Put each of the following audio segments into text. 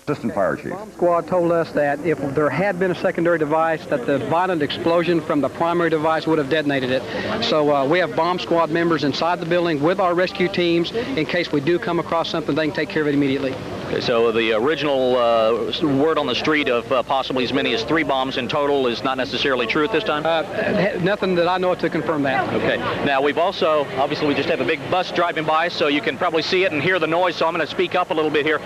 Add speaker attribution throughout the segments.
Speaker 1: Assistant Fire Chief.
Speaker 2: Bomb squad told us that if there had been a secondary device, that the violent explosion from the primary device would have detonated it. So we have bomb squad members inside the building with our rescue teams. In case we do come across something, they can take care of it immediately.
Speaker 3: Okay, so the original word on the street of possibly as many as 3 bombs in total is not necessarily true at this time?
Speaker 2: Nothing that I know of to confirm that.
Speaker 3: Okay. Now, we've also, obviously, we just have a big bus driving by, so you can probably see it and hear the noise, so I'm going to speak up a little bit here.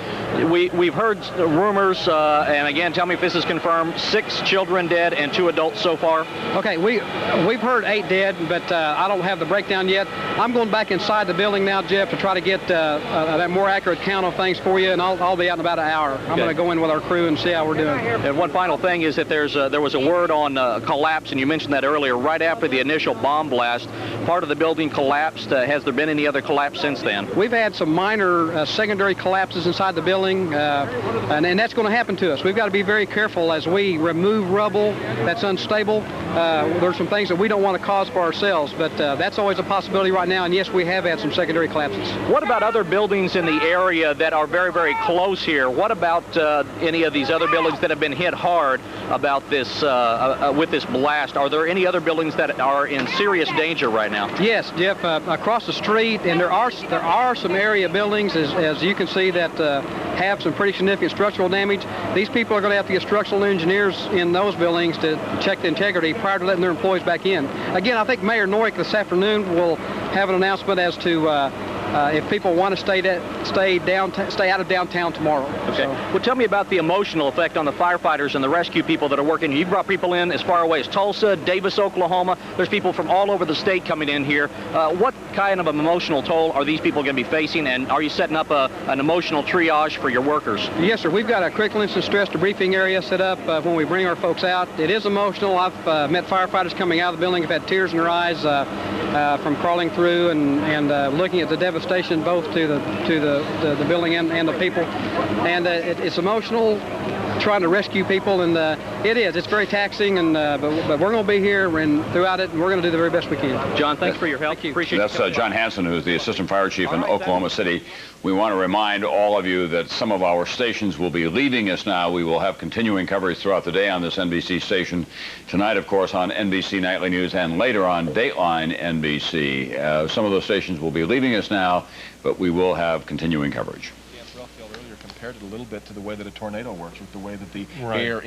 Speaker 3: We've heard rumors, and again, tell me if this is confirmed, 6 children dead and 2 adults so far.
Speaker 2: Okay, we've heard 8 dead, but I don't have the breakdown yet. I'm going back inside the building now, Jeff, to try to get a more accurate count of things for you, and I'll be out in about an hour. I'm going to go in with our crew and see how we're doing.
Speaker 3: And one final thing is that there was a word on collapse, and you mentioned that earlier, right after the initial bomb blast. Part of the building collapsed. Has there been any other collapse since then?
Speaker 2: We've had some minor secondary collapses inside the building, and that's going to happen to us. We've got to be very careful as we remove rubble that's unstable. There's some things that we don't want to cause for ourselves, but that's always a possibility right now, and yes, we have had some secondary collapses.
Speaker 3: What about other buildings in the area that are very, very close here? What about any of these other buildings that have been hit hard about this with this blast? Are there any other buildings that are in serious danger right now?
Speaker 2: Yes, Jeff, across the street, and there are some area buildings, as you can see, that have some pretty significant structural damage. These people are going to have to get structural engineers in those buildings to check the integrity prior to letting their employees back in. Again, I think Mayor Norwick this afternoon will have an announcement as to if people want to stay out of downtown tomorrow.
Speaker 3: Okay. Well, tell me about the emotional effect on the firefighters and the rescue people that are working. You've brought people in as far away as Tulsa, Davis, Oklahoma. There's people from all over the state coming in here. What kind of an emotional toll are these people going to be facing, and are you setting up an emotional triage for your workers?
Speaker 2: Yes, sir. We've got a critical incident stress debriefing area set up when we bring our folks out. It is emotional. I've met firefighters coming out of the building who've had tears in their eyes from crawling through and looking at the devastation both to the building and the people, and it's emotional trying to rescue people, and it's very taxing, and but we're going to be here and throughout it, and we're going to do the very best we can.
Speaker 3: John, thanks for your help.
Speaker 2: Thank you.
Speaker 3: Appreciate
Speaker 1: That's John Hanson, who's the Assistant Fire Chief in Oklahoma City. We want to remind all of you that some of our stations will be leaving us now. We will have continuing coverage throughout the day on this NBC station. Tonight, of course, on NBC Nightly News, and later on Dateline NBC. Some of those stations will be leaving us now, but we will have continuing coverage.
Speaker 4: Earlier compared it a little bit to the way that a tornado works, with the way that the air